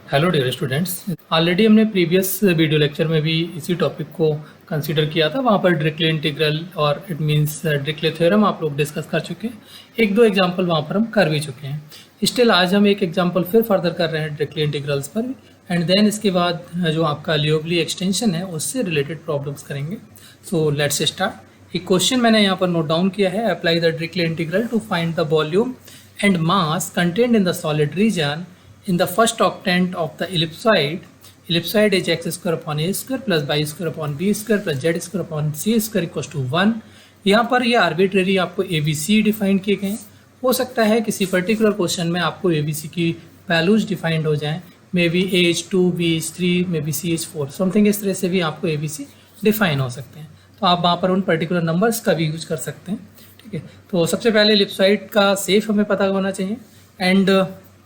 Hello dear students, already हमने previous video lecture में भी इसी टॉपिक को कंसीडर किया था। वहाँ पर डायरेक्टली इंटीग्रल और इट मींस डायरेक्टली थ्योरम आप लोग डिस्कस कर चुके हैं। एक दो एग्जांपल वहाँ पर हम कर भी चुके हैं। स्टिल आज हम एक एग्जांपल फिर फर्दर कर रहे हैं डायरेक्टली इंटीग्रल्स पर, एंड देन इसके बाद जो आपका लियोवली एक्सटेंशन है उससे रिलेटेड प्रॉब्लम्स करेंगे। So let's start. एक क्वेश्चन मैंने यहाँ पर नोट डाउन किया है। Apply the directly integral to find the volume and mass content in the solid region in the first octant of the ellipsoid is x square upon a square plus y square upon b square plus z square upon c square equals to 1। यहाँ पर ये arbitrary आपको ABC define किए गए हैं। हो सकता है किसी पर्टिकुलर क्वेश्चन में आपको ABC की वैल्यूज डिफाइंड हो जाएं, may be AH2 BH3 may be CH4 something, इस तरह से भी आपको ABC डिफाइन हो सकते हैं। तो आप वहाँ पर उन पर्टिकुलर नंबर्स का भी यूज कर सकते हैं। ठीक है, तो सबसे पहले एलिप्सॉइड का सेफ हमें पता होना चाहिए। एंड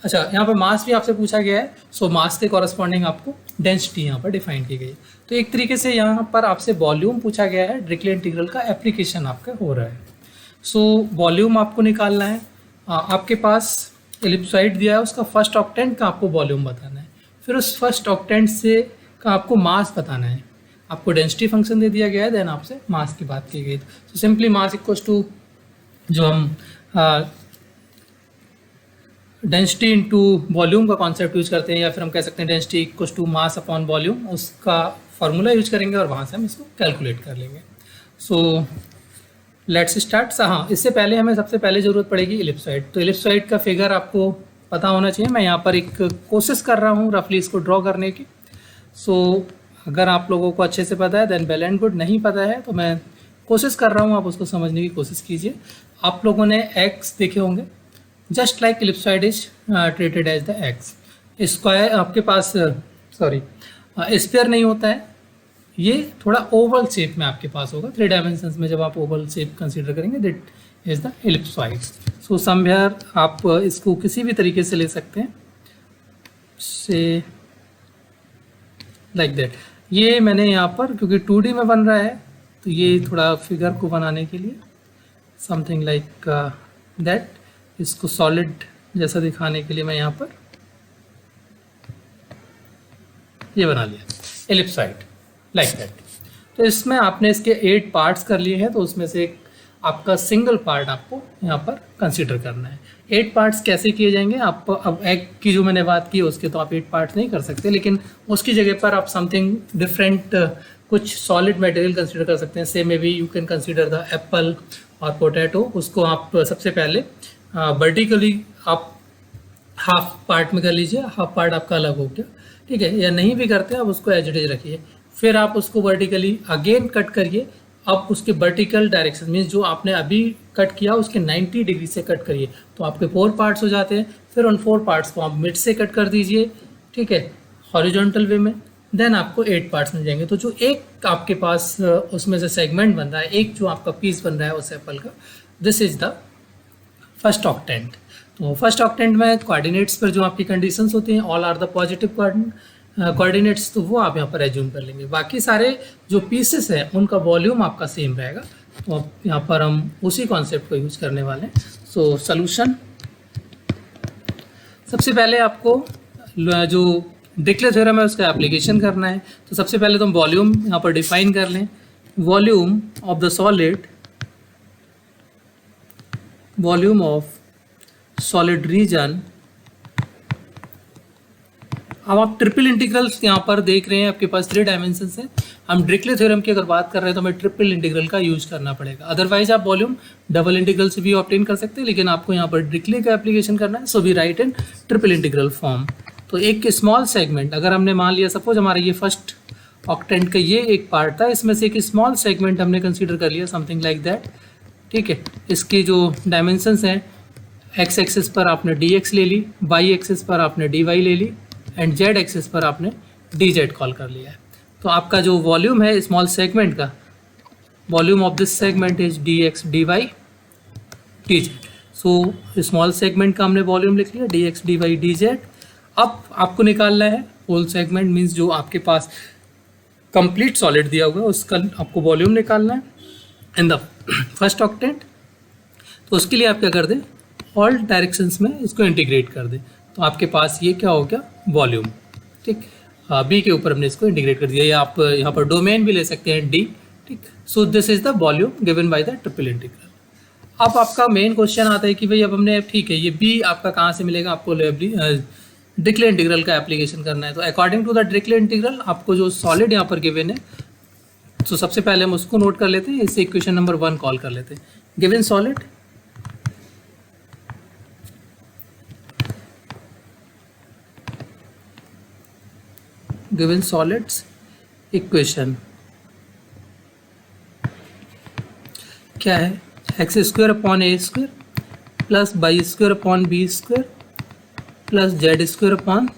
अच्छा, यहाँ पर मास भी आपसे पूछा गया है। सो मास के कॉरस्पॉन्डिंग आपको डेंसिटी यहाँ पर डिफाइन की गई। तो एक तरीके से यहाँ पर आपसे वॉल्यूम पूछा गया है, डायरेक्टली इंटीग्रल का एप्लीकेशन आपका हो रहा है। सो वॉल्यूम आपको निकालना है। आपके पास एलिप्सॉइड दिया है, उसका फर्स्ट ऑक्टेंट का आपको वॉल्यूम बताना है। फिर उस फर्स्ट ऑक्टेंट से का आपको मास बताना है। आपको डेंसिटी फंक्शन दे दिया गया है, देन आपसे मास की बात की गई। तो सिंपली मास इक्वल्स टू जो हम डेंसिटी इनटू वॉल्यूम का कॉन्सेप्ट यूज करते हैं, या फिर हम कह सकते हैं density equals to mass upon volume, उसका फार्मूला यूज करेंगे और वहाँ से हम इसको कैलकुलेट कर लेंगे। So let's start. हाँ, इससे पहले हमें सबसे पहले ज़रूरत पड़ेगी इलिप्सॉइड। तो इलिप्सॉइड का फिगर आपको पता होना चाहिए। मैं यहाँ पर एक कोशिश कर रहा हूँ रफली इसको ड्रॉ करने की। सो अगर आप लोगों को अच्छे से पता है देन वेल एंड गुड, नहीं पता है तो मैं कोशिश कर रहा हूँ, आप उसको समझने की कोशिश कीजिए। आप लोगों ने एक्स देखे होंगे, just like ellipsoid is treated as the x. Square आपके पास स्फीयर नहीं होता है, ये थोड़ा ओवल शेप में आपके पास होगा। 3 डायमेंशंस में जब आप ओवल शेप कंसीडर करेंगे that is the ellipsoid। So somewhere आप इसको किसी भी तरीके से ले सकते हैं, से लाइक दैट। ये मैंने यहाँ पर क्योंकि 2D में बन रहा है तो ये थोड़ा फिगर को बनाने के लिए समथिंग लाइक दैट, इसको सॉलिड जैसा दिखाने के लिए मैं यहाँ पर ये बना लिया एलिप्सॉइड लाइक दैट। तो इसमें आपने इसके 8 पार्ट्स कर लिए हैं, तो उसमें से एक आपका सिंगल पार्ट आपको यहाँ पर कंसीडर करना है। 8 पार्ट्स कैसे किए जाएंगे? आप अब एग की जो मैंने बात की उसके तो आप 8 पार्ट्स नहीं कर सकते, लेकिन उसकी जगह पर आप समथिंग डिफरेंट कुछ सॉलिड मटेरियल कंसीडर कर सकते हैं। से may B you can consider the Apple और पोटैटो। उसको आप सबसे पहले वर्टिकली आप हाफ पार्ट में कर लीजिए, हाफ पार्ट आपका अलग हो गया। ठीक है, या नहीं भी करते आप उसको एज इट इज रखिए। फिर आप उसको वर्टिकली अगेन कट करिए। अब उसके वर्टिकल डायरेक्शन मीन्स जो आपने अभी कट किया उसके 90 डिग्री से कट करिए, तो आपके 4 पार्ट्स हो जाते हैं। फिर उन 4 पार्ट्स को आप मिड से कट कर दीजिए, ठीक है, हॉरिजॉन्टल वे में। देन आपको 8 पार्ट्स मिल जाएंगे। तो जो एक आपके पास उसमें से सेगमेंट बन रहा है, एक जो आपका पीस बन रहा है उस एप्पल का, this is the first octant. तो फर्स्ट ऑक्टेंट में कोऑर्डिनेट्स पर जो आपकी कंडीशंस होती हैं, all are the positive coordinates, तो वो आप यहाँ पर एज्यूम कर लेंगे। बाकी सारे जो पीसेस हैं उनका वॉल्यूम आपका सेम रहेगा। तो अब यहाँ पर हम उसी कॉन्सेप्ट को यूज करने वाले हैं। सो सॉल्यूशन, सबसे पहले आपको जो डिक्ले थ्योरम है उसका एप्लीकेशन करना है। तो सबसे पहले तो हम वॉल्यूम यहाँ पर डिफाइन कर लें। Volume of the solid, volume of solid region. अब आप ट्रिपल इंटीग्रल्स यहाँ पर देख रहे हैं, आपके पास 3 डायमेंशंस हैं। हम डिक्ले थ्योरम की अगर बात कर रहे हैं तो हमें ट्रिपल इंटीग्रल का यूज करना पड़ेगा। अदरवाइज आप वॉल्यूम डबल इंटीग्रल से भी ऑब्टेन कर सकते हैं, लेकिन आपको यहाँ पर डिक्ले का एप्लीकेशन करना है। So we write in triple integral form. तो एक स्मॉल सेगमेंट, अगर हमने मान लिया सपोज हमारा ये फर्स्ट ऑक्टेंट का ये एक पार्ट था, इसमें से एक स्मॉल सेगमेंट हमने कंसिडर कर लिया समथिंग लाइक दैट। ठीक है, इसकी जो डायमेंशंस हैं, एक्स एक्सिस पर आपने dx ले ली, वाई एक्सिस पर आपने dy ले ली, एंड जेड एक्सिस पर आपने dz कॉल कर लिया है। तो आपका जो वॉल्यूम है स्मॉल सेगमेंट का, volume of this segment is dx dy dz। So small segment का हमने वॉल्यूम लिख लिया dx dy dz। अब आपको निकालना है होल सेगमेंट, मीन्स जो आपके पास कंप्लीट सॉलिड दिया हुआ है उसका आपको वॉल्यूम निकालना है इन द फर्स्ट ऑक्टेंट। तो उसके लिए आप क्या कर दें, ऑल डायरेक्शंस में इसको इंटीग्रेट कर दें। तो आपके पास ये क्या हो गया, वॉल्यूम। ठीक। बी के ऊपर हमने इसको इंटीग्रेट कर दिया, या आप यहाँ पर डोमेन भी ले सकते हैं डी, ठीक। So this is the volume given by the triple integral. अब आपका मेन क्वेश्चन आता है कि भाई अब हमने, ठीक है, ये बी आपका कहाँ से मिलेगा, आपको डिरिचलेट इंटीग्रल का एप्लीकेशन करना है। तो according to the Dirichlet integral आपको जो सॉलिड यहाँ पर गिवन है, तो सबसे पहले हम उसको नोट कर लेते हैं, इसे इक्वेशन नंबर 1 कॉल कर लेते हैं। Given solid, given solids equation क्या है, x square upon a square plus y square upon b square plus z square upon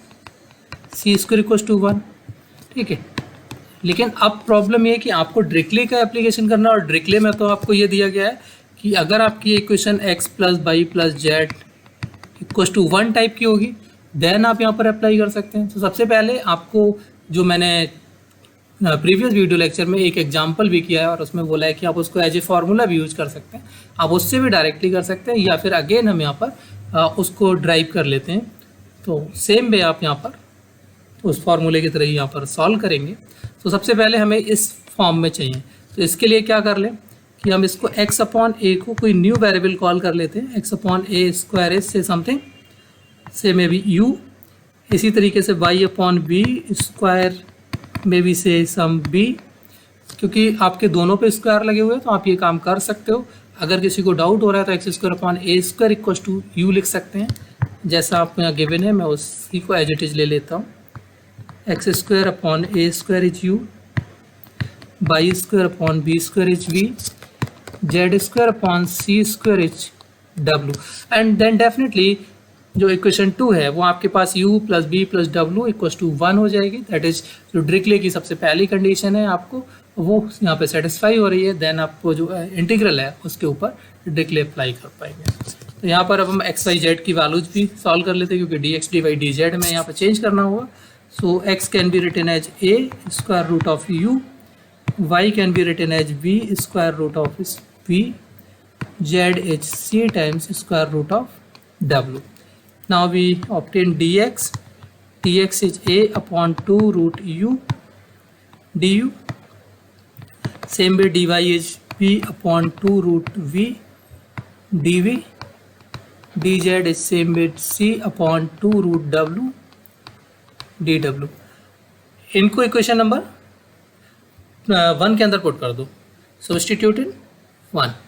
c square equals to 1, ठीक है। लेकिन अब प्रॉब्लम ये है कि आपको डिरिचलेट का एप्लीकेशन करना, और डिरिचलेट में तो आपको ये दिया गया है कि अगर आपकी equation x plus y plus z equals to 1 type की होगी, देन आप यहाँ पर अप्लाई कर सकते हैं। तो सबसे पहले आपको, जो मैंने प्रीवियस वीडियो लेक्चर में एक एग्जांपल भी किया है और उसमें बोला है कि आप उसको एज ए फार्मूला भी यूज कर सकते हैं, आप उससे भी डायरेक्टली कर सकते हैं, या फिर अगेन हम यहाँ पर उसको ड्राइव कर लेते हैं। तो सेम वे आप यहाँ पर उस फार्मूले की तरह ही यहाँ पर सॉल्व करेंगे। तो सबसे पहले हमें इस फॉर्म में चाहिए, तो इसके लिए क्या कर लें कि हम इसको x अपॉन ए को कोई न्यू वेरिएबल कॉल कर लेते हैं, x upon a square as से समथिंग से मे बी u, इसी तरीके से y upon b square may be से सम b, क्योंकि आपके दोनों पे स्क्वायर लगे हुए हैं तो आप ये काम कर सकते हो। अगर किसी को डाउट हो रहा है तो x square upon a square equal to u लिख सकते हैं, जैसा आपको यहाँ गिवन है, मैं उसी को एज इट इज ले लेता हूँ। X square upon a square is u, y square upon b square is v, z square upon c square is डब्ल्यू। एंड देन डेफिनेटली जो इक्वेशन 2 है वो आपके पास u प्लस बी प्लस डब्ल्यू इक्वल्स टू 1 हो जाएगी। दैट इज जो डिरिचलेट की सबसे पहली कंडीशन है, आपको वो यहाँ पे सेटिस्फाई हो रही है। देन आपको जो इंटीग्रल है उसके ऊपर डिरिचलेट अप्लाई कर पाएंगे। तो यहाँ पर अब हम एक्स वाई जेड की वैल्यूज भी सॉल्व कर लेते हैं, क्योंकि d x d y d z में यहाँ पर चेंज करना होगा। So x can be written as a square root of u, y can be written as b square root of v, z as c times square root of डब्ल्यू। Now we obtain dx, dx is a upon 2 root u du, same way dy is b upon 2 root v dv, dz is same way c upon 2 root w dw। इनको equation number 1 के अंदर put कर दो, substitute इन 1।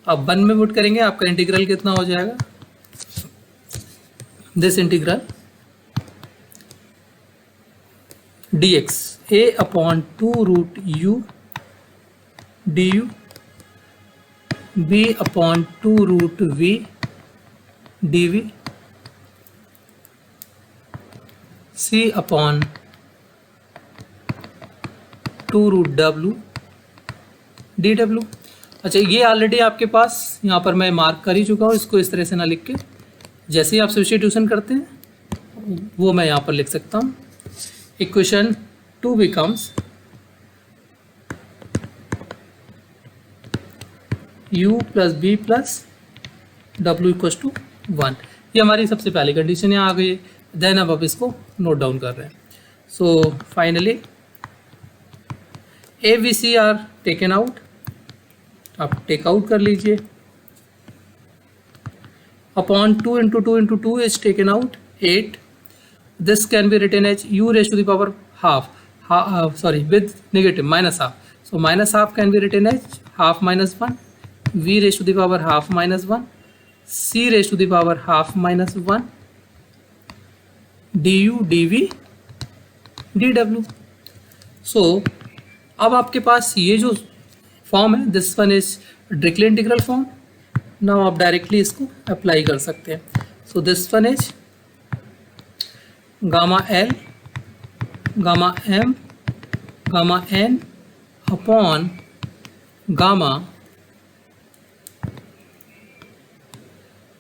अब 1 में put करेंगे, आपका integral कितना हो जाएगा, this integral dx a upon 2 root u du, b upon 2 root v dv, c upon 2 root w dw। अच्छा, ये ऑलरेडी आपके पास यहाँ पर मैं मार्क कर ही चुका हूँ, इसको इस तरह से ना लिख के, जैसे ही आप सब्स्टिट्यूशन करते हैं वो मैं यहाँ पर लिख सकता हूँ। Equation 2 becomes u plus B plus डब्ल्यू इक्वल्स टू 1। ये हमारी सबसे पहली कंडीशन यहाँ आ गई है। देन अब इसको नोट डाउन कर रहे हैं। So finally a b c are taken out, आप टेक आउट कर लीजिए। Upon 2 into 2 into 2 is taken out 8। This can be written as u raise to the power half, sorry with negative minus half, so minus half can be written as half minus 1, v raise to the power half minus 1, c raise to the power half minus 1, du dv dw। So अब आपके पास ये जो form है, this one is Dirichlet integral form. Now आप directly इसको apply कर सकते हैं। So this one is gamma l gamma m gamma n upon gamma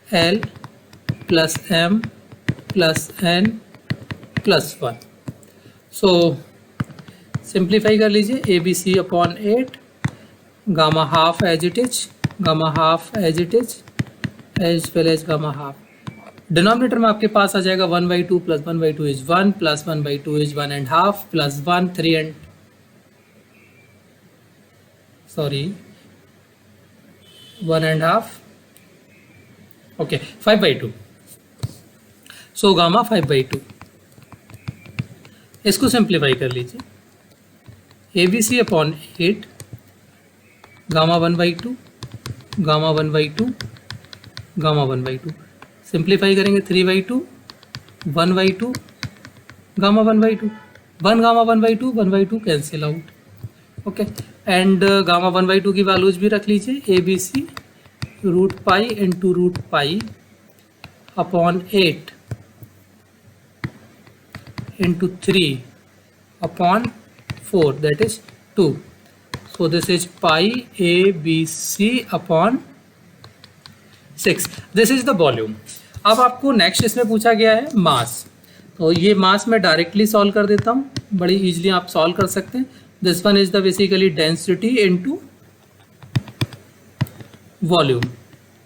l plus m plus n plus 1। So simplify कर लीजिए, a b c upon 8, gamma half as it is, gamma half as it is, as well as gamma half denominator में आपके पास आ जाएगा 1/2 plus 1/2 is 1 plus 1/2 is 1.5 plus 1 3 and 1.5 okay 5/2। So gamma 5/2, इसको simplify कर लीजिए। ABC upon 8 gamma 1/2 gamma 1/2 gamma 1/2, simplify करेंगे 3/2 1/2 gamma 1/2, 1 gamma 1/2 1/2 cancel out. Okay and gamma 1/2 की वैल्यूज भी रख लीजिए। ABC root pi into root pi upon 8 into 3 upon 4, that is 2. So this is pi ABC upon 6. This is the volume. अब आपको next इसमें पूछा गया है मास, तो ये मास मैं डायरेक्टली सॉल्व कर देता हूँ, बड़ी इजीली आप सॉल्व कर सकते हैं। This one is the basically density into volume,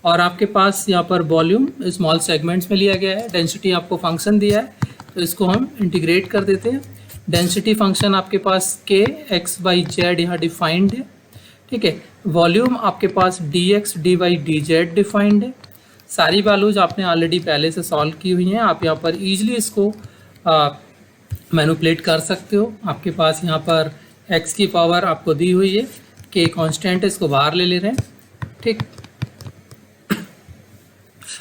और आपके पास यहाँ पर वॉल्यूम स्मॉल सेगमेंट्स में लिया गया है, डेंसिटी आपको फंक्शन दिया है, तो इसको हम इंटीग्रेट कर देते हैं। डेंसिटी फंक्शन आपके पास के एक्स बाई जेड यहाँ डिफाइंड है, ठीक है। वॉल्यूम आपके पास d x d y d z defined है। सारी वैल्यूज आपने ऑलरेडी पहले से सॉल्व की हुई हैं, आप यहाँ पर ईजिली इसको मैनिपुलेट कर सकते हो। आपके पास यहाँ पर एक्स की पावर आपको दी हुई है, के कांस्टेंट है, इसको बाहर ले रहे हैं, ठीक।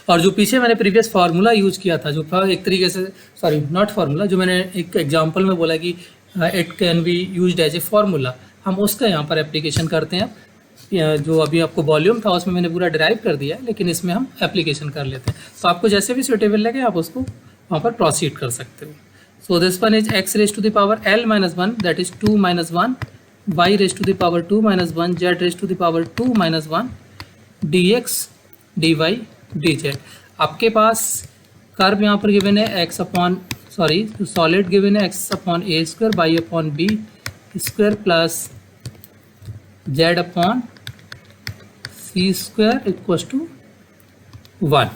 और जो पीछे मैंने प्रीवियस फार्मूला यूज किया था, जो था एक तरीके से, सॉरी नॉट फार्मूला, जो मैंने एक एग्जांपल में बोला कि it can be used as a formula, हम उसका यहाँ पर एप्लीकेशन करते हैं। जो अभी आपको वॉल्यूम था उसमें मैंने पूरा डिराइव कर दिया है, लेकिन इसमें हम एप्लीकेशन कर लेते हैं। तो आपको जैसे भी सूटेबल लगे आप उसको वहाँ पर प्रोसीड कर सकते हो। So this one is x raise to the power l minus 1, that is 2 minus 1, y raise to the power 2 minus 1, z raise to the power 2 minus 1, d x d y d z. आपके पास curve यहाँ पर given है x upon solid given है x upon a square by upon b square plus z upon c square equals to 1।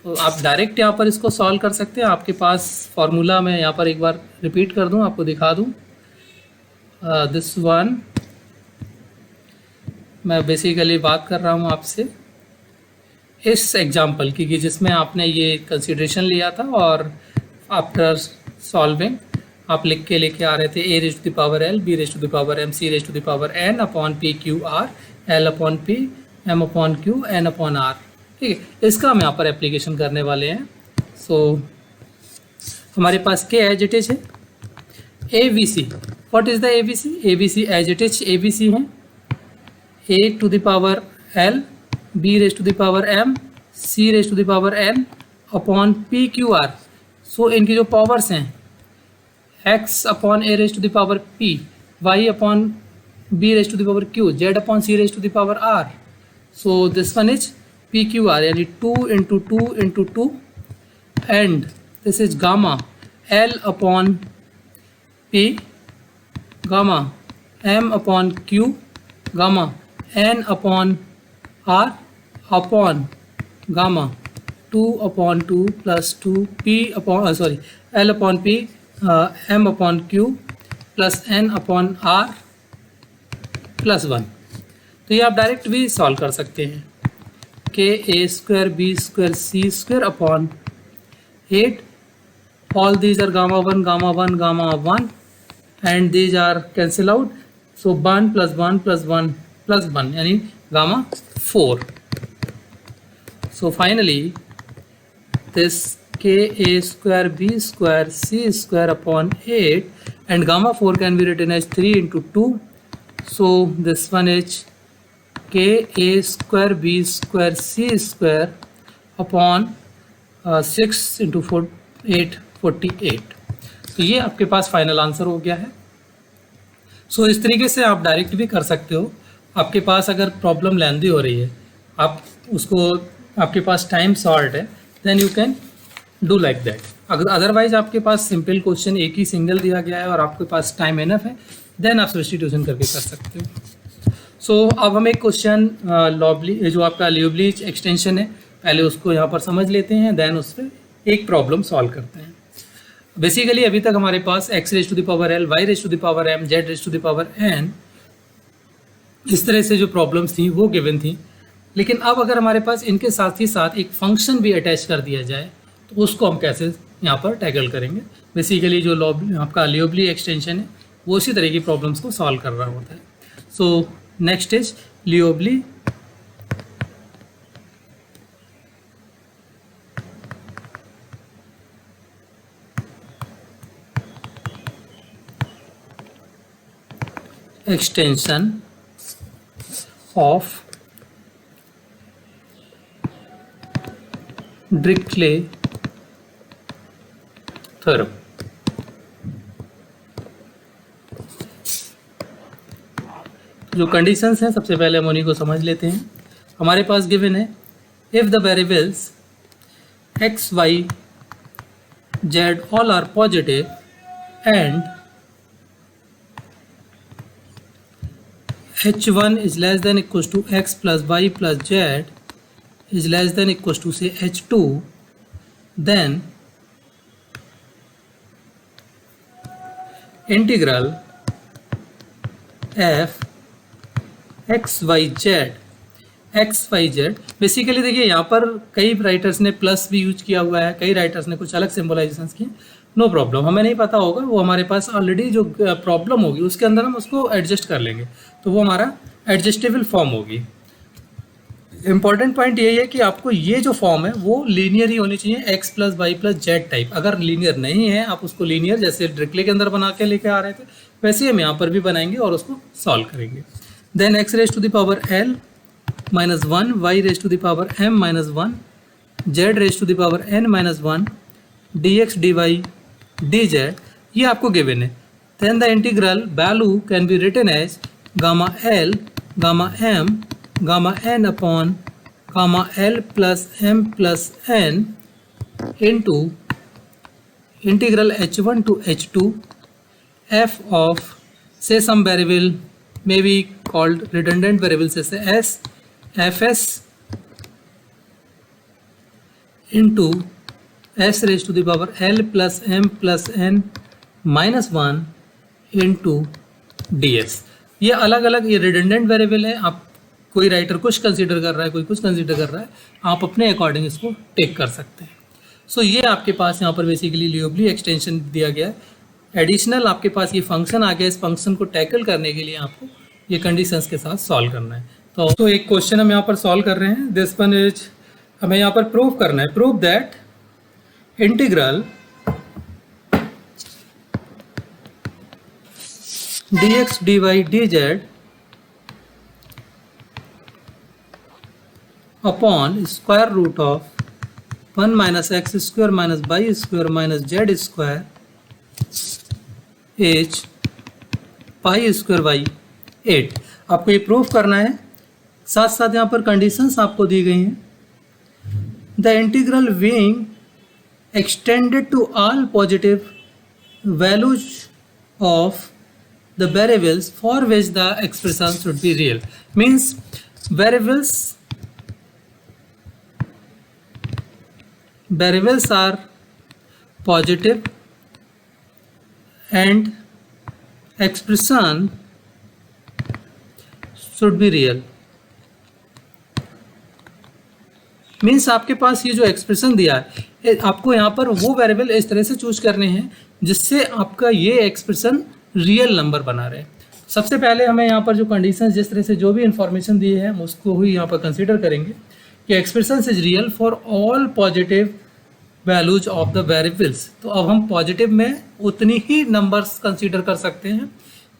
तो आप direct यहाँ पर इसको सॉल्व कर सकते हैं। आपके पास फॉर्मूला मैं यहाँ पर एक बार रिपीट कर दूँ, आपको दिखा दूँ। दिस वन मैं बेसिकली बात कर रहा हूँ आपसे इस एग्जाम्पल की, कि जिसमें आपने ये कंसिडरेशन लिया था और आफ्टर सॉल्विंग आप लिख के लेके आ रहे थे a raise to the power l, b raise to the power m, c raise to the power n upon p q r, l upon p, m upon q, n upon r, ठीक है। इसका हम यहाँ पर application करने वाले हैं। सो हमारे पास के एज इट इज है a b c. What is the a b c? A b c as it is a b c है a to the power l, b raise to the power m, c raise to the power n upon p q r। So इनकी जो powers हैं x upon a raise to the power p, y upon b raise to the power q, z upon c raise to the power r। So this one is p q r, यानी 2 into 2 into 2, and this is gamma l upon p, gamma m upon q, gamma n upon r upon gamma 2 upon 2 plus 2 p upon l upon p, m upon q plus n upon r plus 1। तो ये आप direct भी solve कर सकते हैं। के a square b square c square upon 8, all these are gamma 1 gamma 1 gamma 1 and these are cancel out. So 1 plus 1 plus 1 plus 1 यानी gamma 4। So finally this k a square b square c square upon 8 and gamma 4 can be written as 3 into 2. So this one is k a square b square c square upon 6 into 4 8 48। तो ये आपके पास final answer हो गया है। सो इस तरीके से आप डायरेक्ट भी कर सकते हो। आपके पास अगर प्रॉब्लम लेंदी हो रही है, आप उसको, आपके पास टाइम शॉर्ट है, then you can do like that. अगर अदरवाइज आपके पास सिंपल क्वेश्चन एक ही सिंगल दिया गया है और आपके पास टाइम इनफ है, देन आप सब्स्टिट्यूशन करके कर सकते हो। सो अब हम एक क्वेश्चन लॉबली, जो आपका ल्यूबलीच एक्सटेंशन है, पहले उसको यहाँ पर समझ लेते हैं, देन उस पर एक प्रॉब्लम सॉल्व करते हैं। बेसिकली अभी तक हमारे पास x raise to the power l, y raise to the power m, z raise to the power n, इस तरह से जो प्रॉब्लम्स थी वो गिवन थी। लेकिन अब अगर हमारे पास इनके साथ ही साथ एक फंक्शन भी अटैच कर दिया जाए तो उसको हम कैसे यहाँ पर टैकल करेंगे। बेसिकली जो आपका लियोबली एक्सटेंशन है वो उसी तरह की प्रॉब्लम्स को सॉल्व कर रहा होता है। सो नेक्स्ट इज लियोबली एक्सटेंशन ऑफ डिरिक्ले थ्योरम। जो कंडीशंस हैं सबसे पहले हम उन्हीं को समझ लेते हैं। हमारे पास गिवन है if the variables x, y, z all are positive and h1 is less than equals to x plus y plus z is less than equals to say h2, then integral f x y z basically देखिए यहाँ पर कई writers ने plus भी use किया हुआ है, कई राइटर्स ने कुछ अलग सिंबलाइजेशंस किए। नो प्रॉब्लम, हमें नहीं पता होगा, वो हमारे पास ऑलरेडी जो प्रॉब्लम होगी उसके अंदर हम उसको एडजस्ट कर लेंगे, तो वो हमारा एडजस्टेबल फॉर्म होगी। इंपॉर्टेंट पॉइंट यही है कि आपको ये जो फॉर्म है वो लीनियर ही होनी चाहिए, x plus y plus z type. अगर लीनियर नहीं है आप उसको लीनियर जैसे डिरिक्ले के अंदर बना के लेके आ रहे थे वैसे ही हम यहाँ पर भी बनाएंगे और उसको सॉल्व करेंगे। Then x raise to the power l minus 1, y raise to the power m minus 1, z raise to the power n minus 1, dx dy dz ये आपको गिवन है। Then the integral value can be written as gamma l gamma m gamma n upon gamma l plus m plus n into integral h1 to h2 f of say some variable may be called redundant variables जैसे s fs into s raised to the power l plus m plus n minus 1 into ds। ये अलग अलग ये redundant variable है। आप कोई writer कुछ consider कर रहा है, कोई कुछ कंसीडर कर रहा है, आप अपने अकॉर्डिंग इसको टेक कर सकते हैं। सो ये आपके पास यहाँ पर बेसिकली लियोबली एक्सटेंशन दिया गया है। एडिशनल आपके पास ये फंक्शन आ गया, इस फंक्शन को टैकल करने के लिए आपको ये कंडीशंस के साथ सॉल्व करना है। तो एक क्वेश्चन हम यहाँ पर सॉल्व कर रहे हैं। दिस वन इज हमें यहाँ पर प्रूव करना है, prove that integral dx dy dz upon square root of 1 minus x square minus y square minus z square h pi square y 8। आपको ये प्रूफ करना है। साथ साथ यहाँ पर कंडीशंस आपको दी गई हैं। The integral being extended to all positive values of the variables for which the expression should be real, means variables are positive and expression should be real। Means आपके पास ये जो एक्सप्रेशन दिया है आपको यहाँ पर वो वेरिएबल इस तरह से चूज करने हैं जिससे आपका ये एक्सप्रेशन रियल नंबर बना रहे। सबसे पहले हमें यहाँ पर जो कंडीशन जिस तरह से जो भी इंफॉर्मेशन दी है हम उसको ही यहाँ पर कंसीडर करेंगे कि expression is real for all positive values of the variables. तो अब हम पॉजिटिव में उतनी ही नंबर्स कंसीडर कर सकते हैं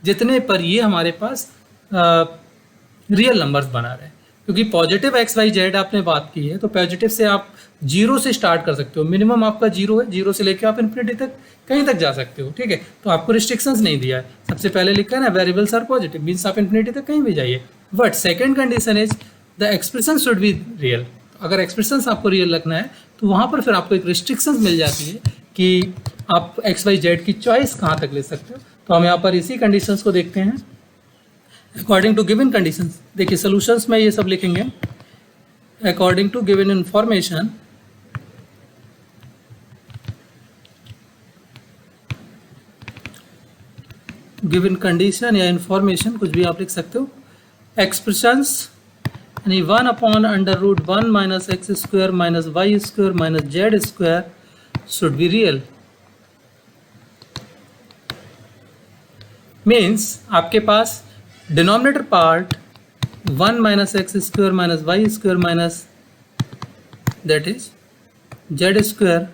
जितने पर ये हमारे पास रियल नंबर्स बना रहे हैं। क्योंकि पॉजिटिव एक्स वाई जेड आपने बात की है तो पॉजिटिव से आप जीरो से स्टार्ट कर सकते हो, मिनिमम आपका जीरो है, जीरो से लेकर आप इन्फिनिटी तक कहीं तक जा सकते हो। ठीक है, तो आपको रिस्ट्रिक्शंस नहीं दिया है। सबसे पहले लिखा है ना वेरिएबल्स आर पॉजिटिव, मीन्स आप इन्फिनिटी तक कहीं भी जाइए। But second condition is the expression should be real. अगर एक्सप्रेशन आपको रियल रखना है तो वहाँ पर फिर आपको एक रिस्ट्रिक्शंस मिल जाती है कि आप एक्स वाई जेड की चॉइस कहाँ तक ले सकते हो। तो हम यहाँ पर इसी कंडीशंस को देखते हैं अकॉर्डिंग टू गिवन कंडीशंस। देखिए सोल्यूशंस में ये सब लिखेंगे। According to given information given condition या इंफॉर्मेशन, कुछ भी आप लिख सकते हो, एक्सप्रेशंस यानी 1/√1 minus x square minus y square minus z square should be real. Means आपके पास denominator part 1 minus x square minus y square minus that is z square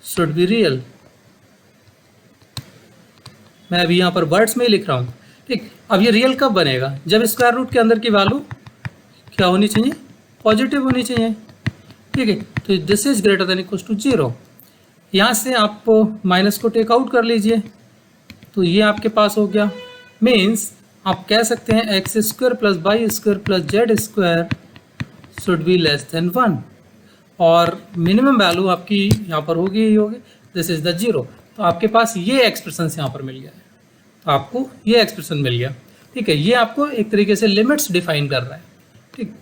should be real. मैं अभी यहाँ पर वर्ड्स में ही लिख रहा हूँ, ठीक। अब ये रियल कब बनेगा? जब स्क्वायर रूट के अंदर की वैल्यू क्या होनी चाहिए? पॉजिटिव होनी चाहिए, ठीक है। तो this is greater than equal to 0। यहाँ से आप माइनस को टेक आउट कर लीजिए, तो ये आपके पास हो गया। मीन्स आप कह सकते हैं x square plus y square plus z square should be less than 1, और मिनिमम वैल्यू आपकी यहाँ पर होगी ही होगी, दिस इज द 0। तो आपके पास ये एक्सप्रेशन यहाँ पर मिल गया है, तो आपको ये एक्सप्रेशन मिल गया, ठीक है। ये आपको एक तरीके से लिमिट्स डिफाइन कर रहा है, ठीक।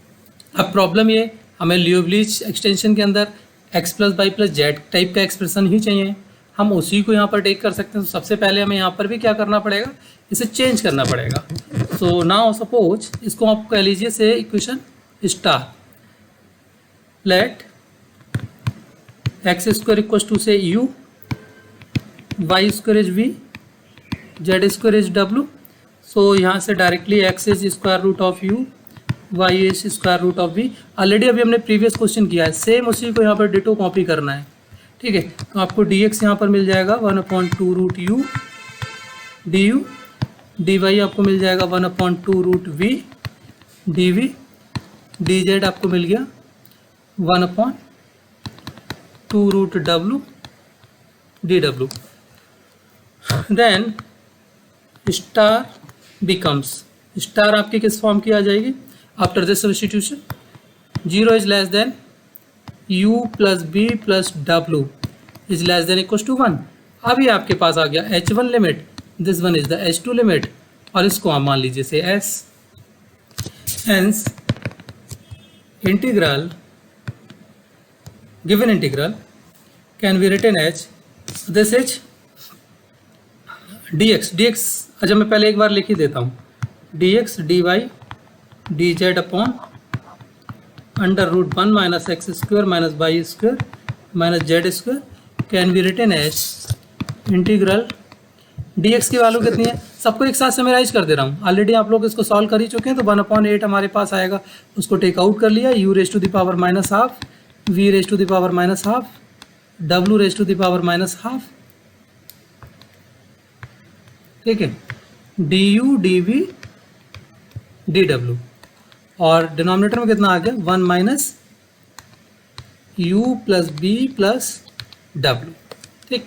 अब प्रॉब्लम ये, हमें लियोब्लिच एक्सटेंशन के अंदर x plus y plus z type का एक्सप्रेशन ही चाहिए, हम उसी को यहाँ पर टेक कर सकते हैं। तो सबसे पहले हमें यहाँ पर भी क्या करना पड़ेगा? इसे चेंज करना पड़ेगा। सो नाउ सपोज इसको आप कह लीजिए से equation star, let x square equal to से u, y square is v, z square is w। So यहाँ से directly x is square root of u, y is square root of v। Already अभी हमने previous question किया है, same उसी को यहाँ पर डिटो कॉपी करना है, ठीक है। तो आपको dx यहाँ पर मिल जाएगा 1/2√u du, dy आपको मिल जाएगा 1/2√v dv, dz आपको मिल गया 1/2√w dw। Then star becomes, star आपकी किस फॉर्म की आ जाएगी after this substitution? 0 is less than u plus b plus w is less than equal to 1। अभी आपके पास आ गया h1 limit, this one is the h2 limit, और इसको आप मान लीजिए से s। Hence integral, given integral can be written as this is dx। अच्छा मैं पहले एक बार लिख ही देता हूँ, dx dy dz upon √1 minus x square minus y square minus z square can be written as integral. dx की value कितनी है? सबको एक साथ समराइज कर दे रहा हूँ, ऑलरेडी आप लोग इसको सॉल्व कर ही चुके हैं। तो 1/8 हमारे पास आएगा, उसको टेक आउट कर लिया, u raise to the power -12, v raise to the power -12, w raise to the power -12, ठीक है, du dv dw, और डिनोमिनेटर में कितना आ गया 1 minus u plus B plus डब्ल्यू, ठीक।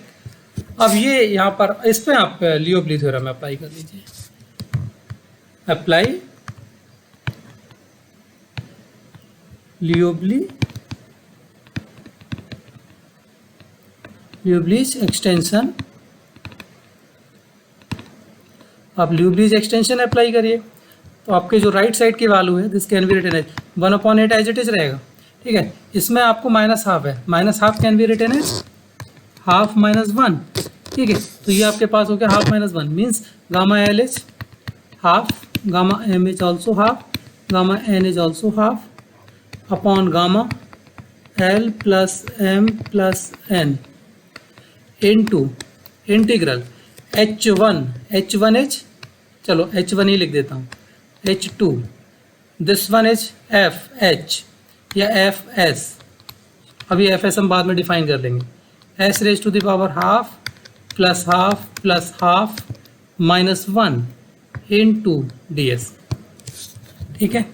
अब ये यहाँ पर इस पे आप लियोब्ली थ्योरम अप्लाई कर लीजिए, अप्लाई लियोब्लिच एक्सटेंशन। आप लियोब्लिच एक्सटेंशन अप्लाई करिए, तो आपके जो राइट साइड की वैल्यू है this can be written as 1/8 as it is रहेगा, ठीक है। इसमें आपको -12 है, -12 can be written as half -1, ठीक है। तो ये आपके पास हो गया हाफ -1 means gamma l is half, gamma m is also half, gamma n is also half upon gamma l plus m plus n into integral h1 is, चलो h1 ही लिख देता हूँ, h2, this one is fh या fs, अभी fs हम बाद में define कर लेंगे, s raise to the power half plus half plus half -1 into ds, ठीक है।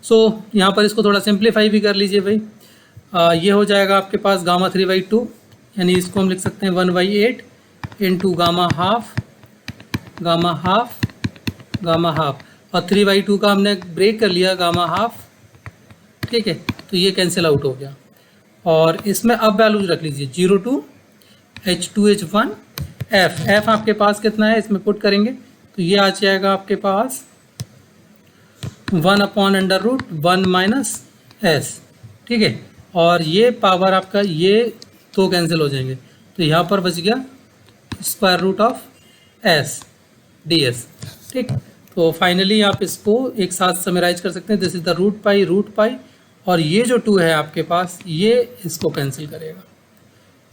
सो यहाँ पर इसको थोड़ा सिंप्लीफाई भी कर लीजिए भाई, ये हो जाएगा आपके पास गामा 3/2, यानी इसको हम लिख सकते हैं 1/8 into gamma half gamma half gamma half, और 3/2 का हमने ब्रेक कर लिया गामा हाफ, ठीक है। तो ये कैंसिल आउट हो गया, और इसमें अब वैल्यूज रख लीजिए 0 to h2h1 f आपके पास कितना है इसमें पुट करेंगे, तो ये आ जाएगा आपके पास 1/√1 माइनस एस, ठीक है। और ये पावर आपका ये तो कैंसिल हो जाएंगे, तो यहाँ पर बच गया square root of s d s, ठीक। तो फाइनली आप इसको एक साथ समराइज कर सकते हैं, this is the root pi, और ये जो 2 है आपके पास ये इसको कैंसिल करेगा,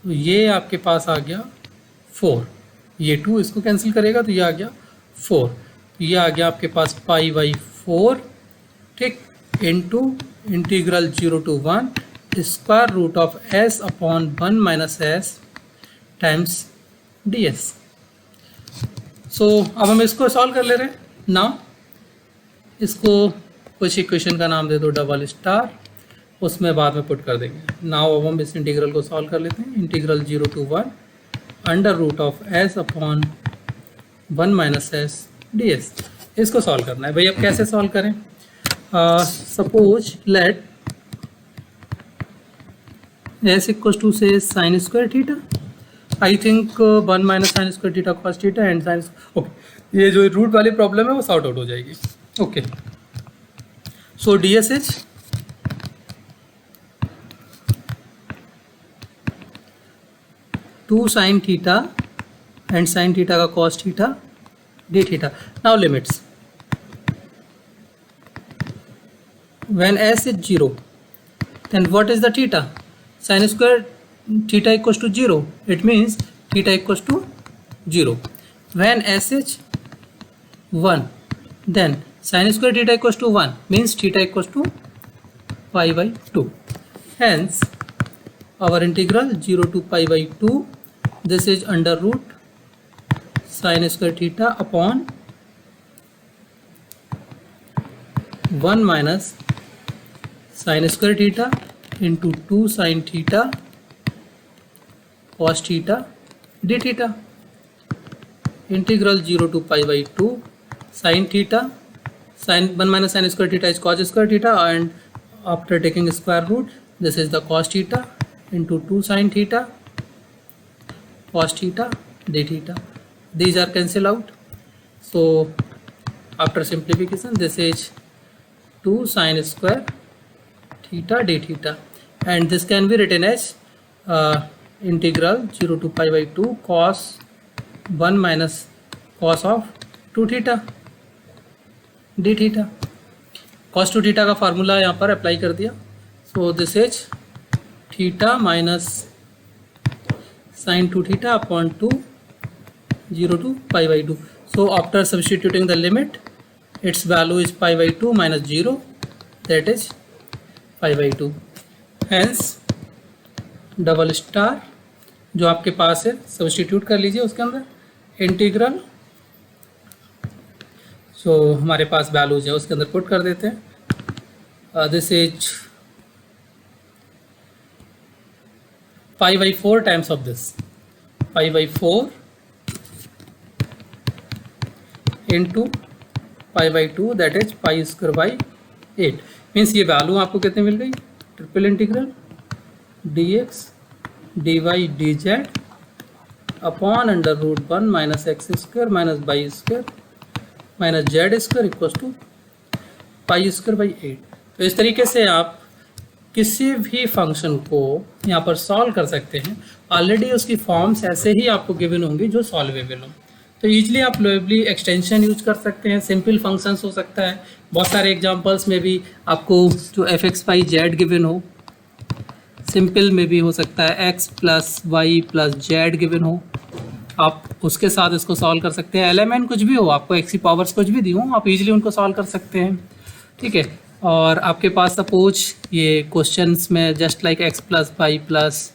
तो ये आपके पास आ गया 4, ये 2 इसको कैंसिल करेगा तो ये आ गया 4, तो ये आ गया आपके पास पाई बाई 4, ठीक, into integral 0 to 1 square root of s upon 1 minus s times d s. So अब हम इसको सॉल्व कर ले रहे हैं ना, इसको कुछ इक्वेशन का नाम दे दो डबल स्टार, उसमें बाद में पुट कर देंगे। नाउ अब हम इस इंटीग्रल को सॉल्व कर लेते हैं, integral 0 to 1 under root of s upon 1 minus s d s. इसको सॉल्व करना है भाई। अब कैसे सॉल्व करें? Suppose let s equals to से sine square theta, I think 1 minus sine square theta cos theta and sine, okay, ये जो रूट वाली प्रॉब्लम है वो सॉर्ट आउट हो जाएगी। Okay, so D S is 2 sin theta and sin theta का cos theta d theta. Now limits. When s is 0, then what is the theta? Sin square theta equals to 0. It means theta equals to 0. When s is 1, then sin square theta equals to 1 means theta equals to pi by 2. Hence, our integral 0 to pi by 2, this is under root sin square theta upon 1 minus sin square theta into 2 sin theta cos theta d theta. Integral 0 to pi by 2 sin theta, sin 1 minus sin square theta is cos square theta, and after taking square root, this is the cos theta into 2 sin theta cos theta d theta. These are cancel out, so after simplification this is 2 sin square theta d theta, and this can be written as integral 0 to pi by 2 cos 1 minus cos of 2 theta d theta. cos 2 theta का formula यहाँ पर apply कर दिया, so this is theta minus sin 2 theta upon 2 0 to pi by 2. So after substituting the limit, its value is pi by 2 minus 0, that is pi by 2. Hence double star जो आपके पास है substitute कर लीजिए उसके अंदर, integral जो हमारे पास values है उसके अंदर पुट कर देते हैं। This is pi by 4 times of this, pi by 4 into pi by 2, that is pi square by 8. Means ये वैल्यू आपको कितने मिल गई? Triple integral dx dy dz upon under root 1 minus x square minus y square minus z square equals to pi square by 8। तो इस तरीके से आप किसी भी फंक्शन को यहाँ पर सॉल्व कर सकते हैं। ऑलरेडी उसकी फॉर्म्स ऐसे ही आपको गिवन होंगी जो सॉल्वेबल हो, तो ईजिली आप लोएबली एक्सटेंशन यूज कर सकते हैं। सिंपल फंक्शंस हो सकता है, बहुत सारे एग्जांपल्स में भी आपको जो f x y z given हो, सिंपल में भी हो सकता है x plus y plus z given हो, आप उसके साथ इसको सॉल्व कर सकते हैं। एलिमेंट कुछ भी हो, आपको एक्स की पावर्स कुछ भी दी हो, आप इजीली उनको सॉल्व कर सकते हैं, ठीक है। और आपके पास सपोज ये क्वेश्चंस में just like x plus y plus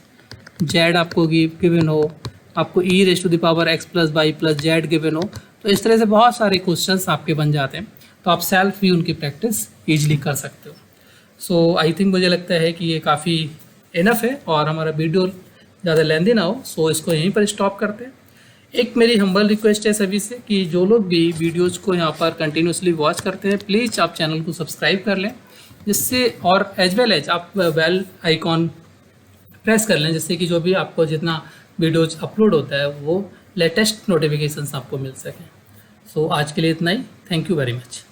z आपको गिवन हो, आपको e raise to the power x plus y plus z given हो, तो इस तरह से बहुत सारे क्वेश्चंस आपके बन जाते हैं, तो आप सेल्फ भी उनकी प्रैक्टिस ईजिली कर सकते हो। सो आई थिंक मुझे लगता है कि ये काफ़ी इनफ है और हमारा वीडियो ज़्यादा लेंदी ना हो, सो इसको यहीं पर स्टॉप करते हैं। एक मेरी हम्बल रिक्वेस्ट है सभी से कि जो लोग भी वीडियोज़ को यहाँ पर कंटिन्यूसली वॉच करते हैं, प्लीज़ आप चैनल को सब्सक्राइब कर लें, जिससे और एज वेल एज आप बेल आइकॉन प्रेस कर लें, जिससे कि जो भी आपको जितना वीडियोज अपलोड होता है वो लेटेस्ट नोटिफिकेशंस आपको मिल सकें। सो आज के लिए इतना ही, थैंक यू वेरी मच।